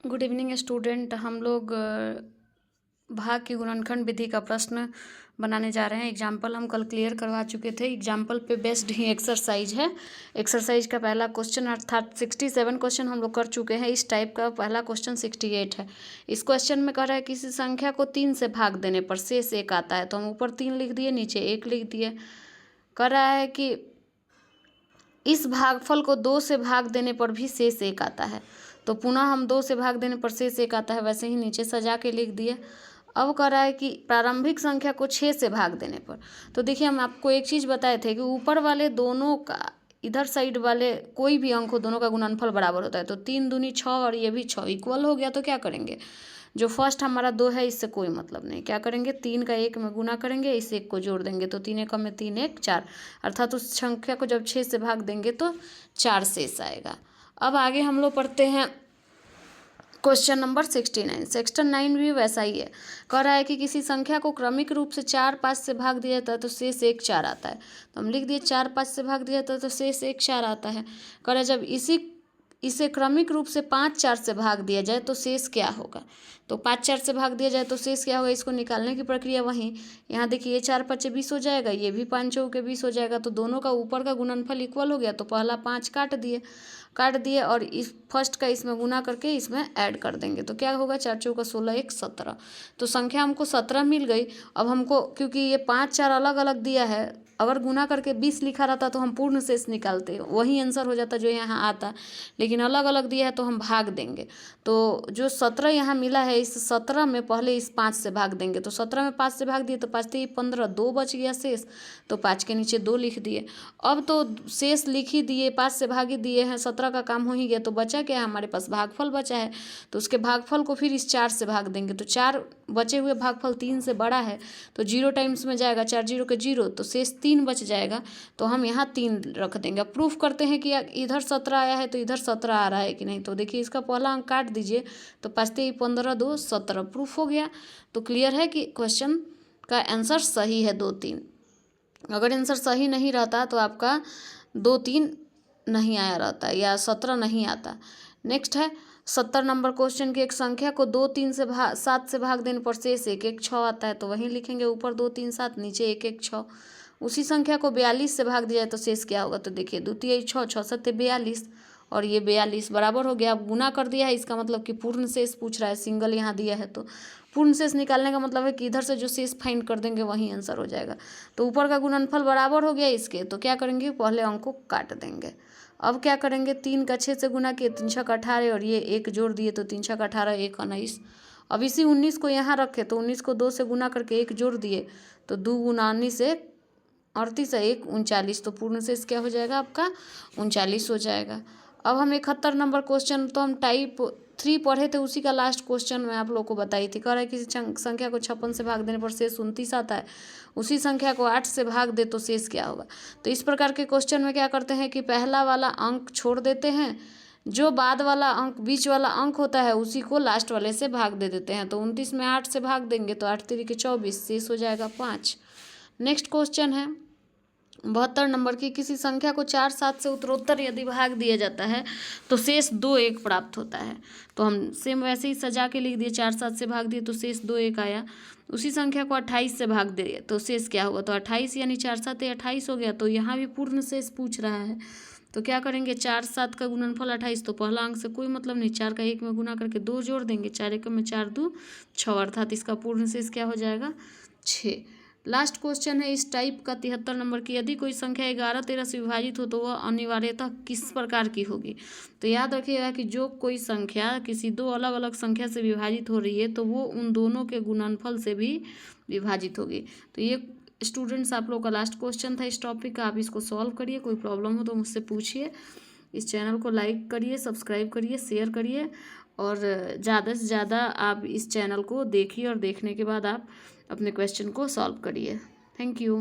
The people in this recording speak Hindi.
Good evening student. हम लोग भाग की गुणनखंड विधि का प्रश्न बनाने जा रहे हैं। एग्जाम्पल हम कल क्लियर करवा चुके थे। एग्जाम्पल पे बेस्ड ही एक्सरसाइज है। एक्सरसाइज का पहला क्वेश्चन अर्थात 67 क्वेश्चन हम लोग कर चुके हैं। इस टाइप का पहला क्वेश्चन 68 है। इस क्वेश्चन में कह रहा है किसी संख्या को 3 से भाग देने पर शेष 1 आता है। तो हम ऊपर 3 लिख दिए, नीचे 1 लिख दिए। कह रहा है कि इस भागफल को 2 से भाग देने पर भी शेष 1 आता है। तो पुनः हम 2 से भाग देने पर शेष 1 आता है, वैसे ही नीचे सजा के लिख दिए। अब कह रहा है कि प्रारंभिक संख्या को 6 से भाग देने पर। तो देखिए, हम आपको एक चीज़ बताए थे कि ऊपर वाले दोनों का, इधर साइड वाले कोई भी अंक हो, दोनों का गुणनफल बराबर होता है। तो 3 दूनी 6 और ये भी 6 इक्वल हो गया। तो क्या करेंगे, जो फर्स्ट हमारा 2 है इससे कोई मतलब नहीं। क्या करेंगे, 3 का 1 में गुना करेंगे, इस 1 को जोड़ देंगे। तो 3 एकम में 3 1 4, अर्थात उस संख्या को जब 6 से भाग देंगे तो 4 शेष आएगा। अब आगे हम लोग पढ़ते हैं क्वेश्चन नंबर 69। 69 भी वैसा ही है। कह रहा है कि किसी संख्या को क्रमिक रूप से 4 5 से भाग दिया जाता है तो शेष 1 4 आता है। तो हम लिख दिए 4 5 से भाग दिया जाता है तो शेष 1 4 आता है। कह रहा है जब इसे क्रमिक रूप से 5 4 से भाग दिया जाए तो शेष क्या होगा। तो 5 4 से भाग दिया जाए तो शेष क्या होगा, इसको निकालने की प्रक्रिया वहीं। यहाँ देखिए, ये 4 5 20 हो जाएगा, ये भी 5 चौके 20 हो जाएगा। तो दोनों का ऊपर का गुणनफल इक्वल हो गया। तो पहला 5 काट दिए और इस फर्स्ट का इसमें गुना करके इसमें ऐड कर देंगे। तो क्या होगा, 4 चौका 16 1 17। तो संख्या हमको 17 मिल गई। अब हमको, क्योंकि ये 5 4 अलग अलग दिया है, अगर गुना करके 20 लिखा रहता तो हम पूर्ण शेष निकालते, वही आंसर हो जाता जो यहाँ आता। लेकिन अलग अलग दिया है तो हम भाग देंगे। तो जो 17 यहाँ मिला है, इस 17 में पहले इस 5 से भाग देंगे। तो 17 में 5 से भाग दिए तो 5 3 15, 2 बच गया शेष। तो 5 के नीचे 2 लिख दिए। अब तो शेष लिख ही दिए, 5 से भाग ही दिए हैं, 17 का काम हो ही गया। तो बचा क्या है, हमारे पास भागफल बचा है। तो उसके भागफल को फिर इस 4 से भाग देंगे। तो 4 बचे हुए भागफल 3 से बड़ा है तो 0 टाइम्स में जाएगा, 4 0 के 0, तो शेष 3 बच जाएगा। तो हम यहाँ 3 रख देंगे। अब प्रूफ करते हैं कि इधर 17 आया है तो इधर 17 आ रहा है कि नहीं। तो देखिए, इसका पहला अंक काट दीजिए। तो 5 3 15 2 17, प्रूफ हो गया। तो क्लियर है कि क्वेश्चन का आंसर सही है 2 3। अगर आंसर सही नहीं रहता तो आपका 2 3 नहीं आया रहता या 17 नहीं आता। नेक्स्ट है 70 नंबर क्वेश्चन की, एक संख्या को 2 3 से 7 से भाग देने पर शेष 1 1 6 आता है। तो वहीं लिखेंगे, ऊपर 2 3 7, नीचे 1 1 6। उसी संख्या को 42 से भाग दिया जाए तो शेष क्या होगा। तो देखिए, द्वितीय 6 6 7 42 और ये 42 बराबर हो गया। अब गुना कर दिया है, इसका मतलब कि पूर्ण शेष पूछ रहा है, सिंगल यहाँ दिया है। तो पूर्ण शेष निकालने का मतलब है कि इधर से जो शेष फाइंड कर देंगे वही आंसर हो जाएगा। तो ऊपर का गुणनफल बराबर हो गया इसके। तो क्या करेंगे, पहले अंक को काट देंगे। अब क्या करेंगे, 3 का 6 से गुना किए, 3 6 18 और ये 1 जोड़ दिए। तो 3 6 18 1 19। अब इसी 19 को यहाँ रखे तो 19 को 2 से गुना करके 1 जोड़ दिए। तो 2 गुना 19 1 38 1 39। तो पूर्ण शेष क्या हो जाएगा आपका, 39 हो जाएगा। अब हम 71 नंबर क्वेश्चन, तो हम टाइप 3 पढ़े थे, उसी का लास्ट क्वेश्चन मैं आप लोग को बताई थी। कह रहा है किसी संख्या को 56 से भाग देने पर शेष 29 आता है। उसी संख्या को 8 से भाग दे तो शेष क्या होगा। तो इस प्रकार के क्वेश्चन में क्या करते हैं कि पहला वाला अंक छोड़ देते हैं, जो बाद वाला अंक, बीच वाला अंक होता है, उसी को लास्ट वाले से भाग दे देते हैं। तो 29 में 8 से भाग देंगे तो 8 3 के 24, शेष हो जाएगा 5। नेक्स्ट क्वेश्चन है 72 नंबर की, किसी संख्या को 4 7 से उत्तरोत्तर यदि भाग दिया जाता है तो शेष 2 1 प्राप्त होता है। तो हम सेम वैसे ही सजा के लिख दिए, 4 7 से भाग दिए तो शेष 2 1 आया। उसी संख्या को 28 से भाग दिए तो शेष क्या होगा। तो 28 यानी 4 7 28 हो गया। तो यहाँ भी पूर्ण शेष पूछ रहा है। तो क्या करेंगे, 4 7 का गुणनफल 28, तो पहला अंक से कोई मतलब नहीं, 4 का 1 में गुना करके 2 जोड़ देंगे, 4 1 में 4 2 6, अर्थात इसका पूर्ण शेष क्या हो जाएगा, 6। लास्ट क्वेश्चन है इस टाइप का 73 नंबर की, यदि कोई संख्या 11 13 से विभाजित हो तो वह अनिवार्यतः किस प्रकार की होगी। तो याद रखिएगा कि जो कोई संख्या किसी 2 अलग अलग संख्या से विभाजित हो रही है तो वो उन दोनों के गुणनफल से भी विभाजित होगी। तो ये स्टूडेंट्स आप लोग का लास्ट क्वेश्चन था इस टॉपिक का। आप इसको सॉल्व करिए, कोई प्रॉब्लम हो तो मुझसे पूछिए। इस चैनल को लाइक करिए, सब्सक्राइब करिए, शेयर करिए और ज़्यादा से ज़्यादा आप इस चैनल को देखिए और देखने के बाद आप अपने क्वेश्चन को सॉल्व करिए। Thank you.